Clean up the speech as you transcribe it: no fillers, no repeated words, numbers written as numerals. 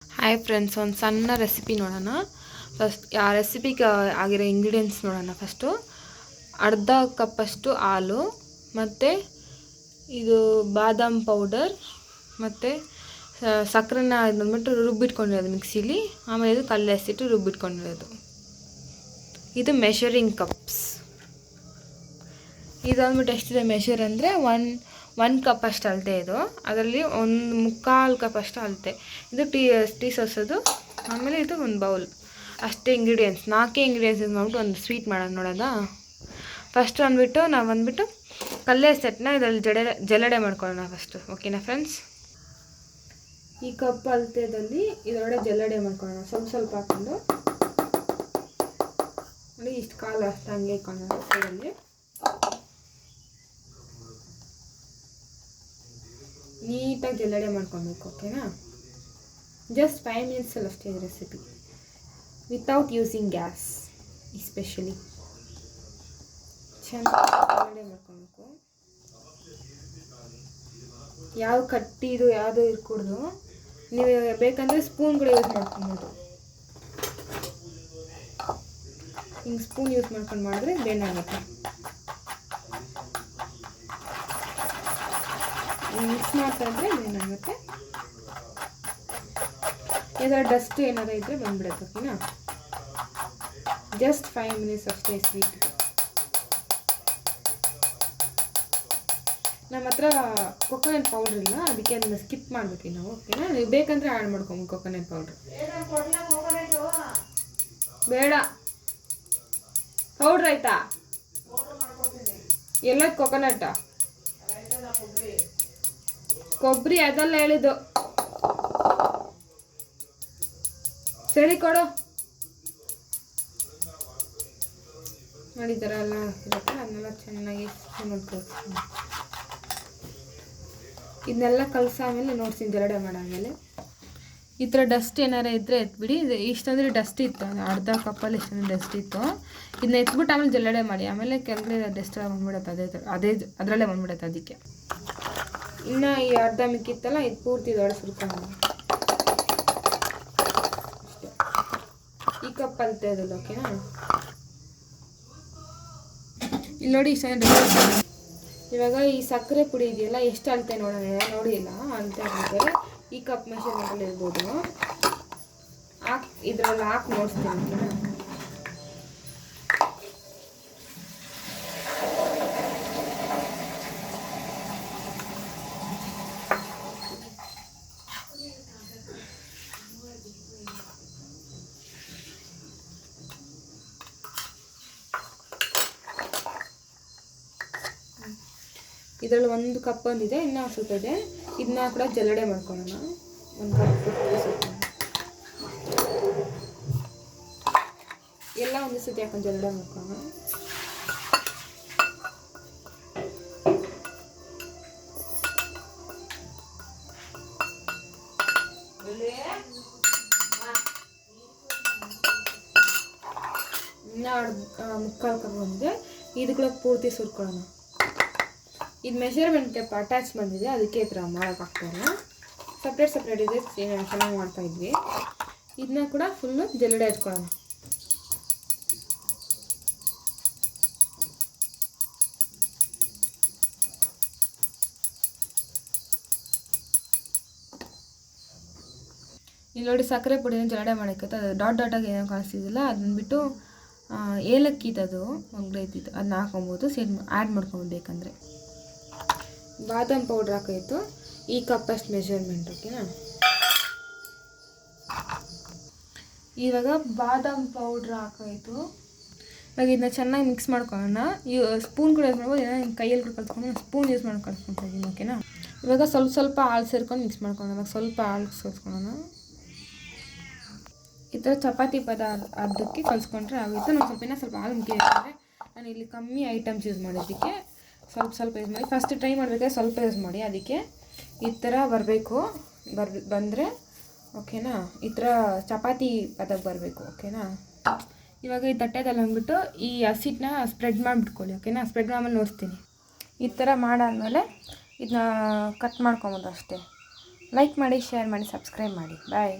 Hi friends, ಒಂದು ಸಣ್ಣ recipe ನೋಡೋಣ. ಫಸ್ಟ್ ಆ ರೆಸಿಪಿಗೆ ಆಗಿರೋ ಇಂಗ್ರೀಡಿಯೆಂಟ್ಸ್ ನೋಡೋಣ. ಫಸ್ಟು ಅರ್ಧ ಕಪ್ಪಷ್ಟು ಹಾಲು, ಮತ್ತು ಇದು ಬಾದಾಮ್ ಪೌಡರ್, ಮತ್ತು ಸಕ್ಕರೆನ ಬಂದ್ಬಿಟ್ಟು ರುಬ್ಬಿಟ್ಕೊಂಡಿರೋದು ಮಿಕ್ಸಿಲಿ. ಆಮೇಲೆ ಇದು ಕಲ್ಲು ಎಸಿಟ್ಟು ರುಬ್ಬಿಟ್ಕೊಂಡಿರೋದು. ಇದು ಮೆಷರಿಂಗ್ ಕಪ್ಸ್. ಇದು ಅಂದ್ಬಿಟ್ಟು ಎಷ್ಟಿದೆ ಮೆಷರ್ ಅಂದರೆ ಒಂದು ಕಪ್ ಅಷ್ಟು ಅಳತೆ. ಇದು ಅದರಲ್ಲಿ 1/4 ಕಪ್ ಅಷ್ಟು ಅಳತೆ. ಇದು ಟೀ ಸೋಸೋದು. ಆಮೇಲೆ ಇದು ಒಂದು ಬೌಲ್. ಅಷ್ಟೇ ಇಂಗ್ರೀಡಿಯೆಂಟ್ಸ್, 4 ಇಂಗ್ರೀಡಿಯೆಂಟ್ಸ್ ಮಾಡ್ಬಿಟ್ಟು ಒಂದು ಸ್ವೀಟ್ ಮಾಡೋದು ನೋಡೋದಾ. ಫಸ್ಟ್ ನಾವು ಬಂದ್ಬಿಟ್ಟು ಕಲ್ಲೆ ಸೆಟ್ನ ಇದರಲ್ಲಿ ಜಲ್ಲಡೆ ಮಾಡ್ಕೊಳ್ಳೋಣ ಫಸ್ಟು. ಓಕೆನಾ ಫ್ರೆಂಡ್ಸ್? ಈ ಕಪ್ ಅಳತೆದಲ್ಲಿ ಇದರೊಳಗೆ ಜಲ್ಲಡೆ ಮಾಡ್ಕೊಳ್ಳೋಣ. ಸ್ವಲ್ಪ ಹಾಕೊಂಡು ನೋಡಿ, ಇಷ್ಟು ಕಾಲು ಅಷ್ಟು ಹಂಗೆ ಇಟ್ಕೊಳ್ಳೋಣ ಸೈಡಲ್ಲಿ. ನೀಟಾಗಿ ಜಲ್ಲಡೆ ಮಾಡ್ಕೊಬೇಕು. ಓಕೆನಾ? ಜಸ್ಟ್ 5 ಮಿನಿಟ್ಸಲ್ಲಿ ಅಷ್ಟೇ ಈ recipe, without using gas. Especially ಚೆನ್ನಾಗಿ ಜಲ್ಲಡೆ ಮಾಡ್ಕೊಬೇಕು. ಯಾವ ಕಟ್ಟಿದು ಯಾವುದೂ ಇರ್ಕೂಡ್ದು. ನೀವು ಬೇಕಂದರೆ ಸ್ಪೂನ್ ಕೂಡ ಯೂಸ್ ಮಾಡ್ಕೊಬೋದು. ಹಿಂಗೆ ಸ್ಪೂನ್ ಯೂಸ್ ಮಾಡ್ಕೊಂಡು ಮಾಡಿದ್ರೆ ಬೇನಾಗುತ್ತೆ. ಮಿಕ್ಸ್ ಮಾಡ್ತಾ ಇದ್ರೆ ಏನಾಗುತ್ತೆ, ಏನಾದ್ರು ಡಸ್ಟ್ ಏನಾದ್ರು ಇದ್ದರೆ ಬಂದ್ಬಿಡುತ್ತೆ. ಓಕೆನಾ? ಜಸ್ಟ್ 5 ಮಿನಿಟ್ಸ್ ಅಷ್ಟೇ ಸ್ವೀಟ್. ನಮ್ಮ ಹತ್ರ ಕೊಕೊನಟ್ ಪೌಡ್ರ್ ಇಲ್ಲ, ಅದಕ್ಕೆ ಅದನ್ನು ಸ್ಕಿಪ್ ಮಾಡ್ಬೇಕು ನಾವು. ಓಕೆನಾ? ನೀವು ಬೇಕಂದರೆ ಆ್ಯಡ್ ಮಾಡ್ಕೊಬೋದು ಕೊಕೊನಟ್ ಪೌಡ್ರ್. ಬೇಡ, ಪೌಡ್ರ್ ಆಯ್ತಾ? ಎಲ್ಲ ಕೊಕೊನಟ್ ಕೊಬ್ಬರಿ ಅದೆಲ್ಲ ಹೇಳಿದ್ದು. ಸರಿ ಕೊಡು. ನೋಡಿ, ಈ ಥರ ಎಲ್ಲ ಇರುತ್ತೆ. ಅದನ್ನೆಲ್ಲ ಚೆನ್ನಾಗಿ ನೋಡ್ಕೊಳ್ತೀನಿ. ಇದನ್ನೆಲ್ಲ ಕಲಸಾದ್ಮೇಲೆ ನೋಡ್ತೀನಿ, ಜರಡೆ ಮಾಡಾದ್ಮೇಲೆ ಈ ಥರ ಡಸ್ಟ್ ಏನಾರು ಇದ್ದರೆ ಎತ್ಬಿಡಿ. ಇಷ್ಟಂದರೆ ಡಸ್ಟ್ ಇತ್ತು, ಅರ್ಧ ಕಪ್ಪಲ್ಲಿ ಇಷ್ಟೊಂದು ಡಸ್ಟ್ ಇತ್ತು. ಇದನ್ನ ಎತ್ಬಿಟ್ಟು ಆಮೇಲೆ ಜಲ್ಲಡೆ ಮಾಡಿ. ಆಮೇಲೆ ಕೆಳಗಡೆ ಡಸ್ಟ್ ಬಂದ್ಬಿಡುತ್ತೆ, ಅದರಲ್ಲೇ ಬಂದ್ಬಿಡುತ್ತೆ. ಅದಕ್ಕೆ ಇನ್ನು ಈ ಅರ್ಧ ಮಿಕ್ಕಿತ್ತಲ್ಲ, ಇದು ಪೂರ್ತಿ ದೊಡ್ಡ ಸುರ್ಕೊಂಡು ಅಷ್ಟೇ. ಈ ಕಪ್ ಅಳತೆ ಅದಲ್ಲ. ಓಕೆನಾ? ಇಲ್ಲಿ ನೋಡಿ, ಇವಾಗ ಈ ಸಕ್ಕರೆ ಪುಡಿ ಇದೆಯಲ್ಲ, ಎಷ್ಟು ಅಳತೆ ನೋಡೋಣ. ನೋಡಿ, ಇಲ್ಲ ಅಳತೆ ಹಾಕಿದ್ದಾರೆ. ಈ ಕಪ್ ಮೆಷರ್ಮೆಂಟಲ್ಲಿ ಇರ್ಬೋದು. ಇದರಲ್ಲಿ ಹಾಕಿ ನೋಡಿಸ್ತೀನಿ. ಓಕೆನಾ? ಇದರಲ್ಲಿ 1 ಕಪ್ ಬಂದಿದೆ, ಇನ್ನೂ ಸ್ವಲ್ಪ ಇದೆ. ಇದನ್ನ ಕೂಡ ಜಲ್ಲಡೆ ಮಾಡ್ಕೊಳ್ಳೋಣ. 1 ಕಪ್ ಎಲ್ಲ ಒಂದೇ ಸತಿ ಹಾಕೊಂಡು ಜಲ್ಲಡೆ ಮಾಡ್ಕೊಳ್ಳೋಣ. ಇನ್ನೂ 1/4 ಕಪ್ ಬಂದಿದೆ. ಇದು ಕೂಡ ಪೂರ್ತಿ ಸುರ್ಕೊಳ್ಳೋಣ. ಇದು ಮೆಷರ್ಮೆಂಟ್ ಕಪ್ ಅಟ್ಯಾಚ್ ಬಂದಿದೆ, ಅದಕ್ಕೆ ಈ ಥರ ಮಾಡೋಕ್ಕಾಗ್ತಾಯಿಲ್ಲ. ಸಪ್ರೇಟ್ ಇದೆ, ಚೆನ್ನಾಗಿ ಮಾಡ್ತಾಯಿದ್ವಿ. ಇದನ್ನ ಕೂಡ ಫುಲ್ಲು ಜಲ್ಲಡೆ ಹಚ್ಕೊಳ್ಳೋಣ. ಇಲ್ಲಿ ನೋಡಿ, ಸಕ್ಕರೆ ಪುಡಿನ ಜಲ್ಲಡೆ ಮಾಡೋಕ್ಕೆ ಅದು ಡಾಟಾಗಿ ಏನೋ ಕಾಣಿಸ್ತಿದ್ದಿಲ್ಲ. ಅದನ್ನ ಬಿಟ್ಟು ಏಲಕ್ಕಿದು ಒಗ್ಗಡೆ ಇದ್ದಿದ್ದು ಅದನ್ನ ಹಾಕೊಬೋದು. ಆ್ಯಡ್ ಮಾಡ್ಕೊಬೋದು ಬೇಕಂದರೆ. ಬಾದಾಮ್ ಪೌಡ್ರ್ ಹಾಕಾಯಿತು, ಈ ಕಪ್ಪಷ್ಟು ಮೆಷರ್ಮೆಂಟ್. ಓಕೆನಾ? ಇವಾಗ ಬಾದಾಮ್ ಪೌಡ್ರ್ ಹಾಕಾಯಿತು. ಇವಾಗ ಇದನ್ನ ಚೆನ್ನಾಗಿ ಮಿಕ್ಸ್ ಮಾಡ್ಕೊಳ್ಳೋಣ. ಸ್ಪೂನ್ ಕೂಡ ಯೂಸ್ ಮಾಡ್ಬೋದು, ಏನೋ ಕೈಯಲ್ಲಿ ಕೂಡ ಕಲ್ತ್ಕೊಂಡು ಸ್ಪೂನ್ ಯೂಸ್ ಮಾಡಿ ಕಲ್ಸ್ಕೊತಾ ಇದ್ದೀನಿ. ಓಕೆನಾ? ಇವಾಗ ಸ್ವಲ್ಪ ಹಾಲು ಸೇರ್ಕೊಂಡು ಮಿಕ್ಸ್ ಮಾಡ್ಕೊಳ್ಳೋಣ. ಇವಾಗ ಸ್ವಲ್ಪ ಹಾಲು ಸೇರಿಸ್ಕೊಳ್ಳೋಣ. ಈ ಥರ ಚಪಾತಿ ಪದ ಅರ್ಧಕ್ಕೆ ಕಲಿಸ್ಕೊಂಡ್ರೆ ಆಗುತ್ತೆ. ನಾನು ಸ್ವಲ್ಪ ಹಾಲು ಮುಖ್ಯ. ನಾನು ಇಲ್ಲಿ ಕಮ್ಮಿ ಐಟಮ್ಸ್ ಯೂಸ್ ಮಾಡೋದಕ್ಕೆ ಸ್ವಲ್ಪ ಯೂಸ್ ಮಾಡಿ. ಫಸ್ಟ್ ಟ್ರೈ ಮಾಡಬೇಕಾದ್ರೆ ಸ್ವಲ್ಪ ಯೂಸ್ ಮಾಡಿ. ಅದಕ್ಕೆ ಈ ಥರ ಬರಬೇಕು. ಬಂದರೆ ಓಕೆನಾ? ಈ ಥರ ಚಪಾತಿ ಪದಕ್ಕೆ ಬರಬೇಕು. ಓಕೆನಾ? ಇವಾಗ ಈ ತಟ್ಟೆದಲ್ಲಿ ಅಂದ್ಬಿಟ್ಟು ಈ ಹಸಿಟ್ಟನ್ನ ಸ್ಪ್ರೆಡ್ ಮಾಡಿಬಿಟ್ಕೊಳ್ಳಿ. ಓಕೆನಾ? ಸ್ಪ್ರೆಡ್ ಆಮೇಲೆ ನೋಡ್ತೀನಿ. ಈ ಥರ ಮಾಡಾದಮೇಲೆ ಇದನ್ನ ಕಟ್ ಮಾಡ್ಕೊಬೋದು ಅಷ್ಟೇ. ಲೈಕ್ ಮಾಡಿ, ಶೇರ್ ಮಾಡಿ, ಸಬ್ಸ್ಕ್ರೈಬ್ ಮಾಡಿ. ಬಾಯ್.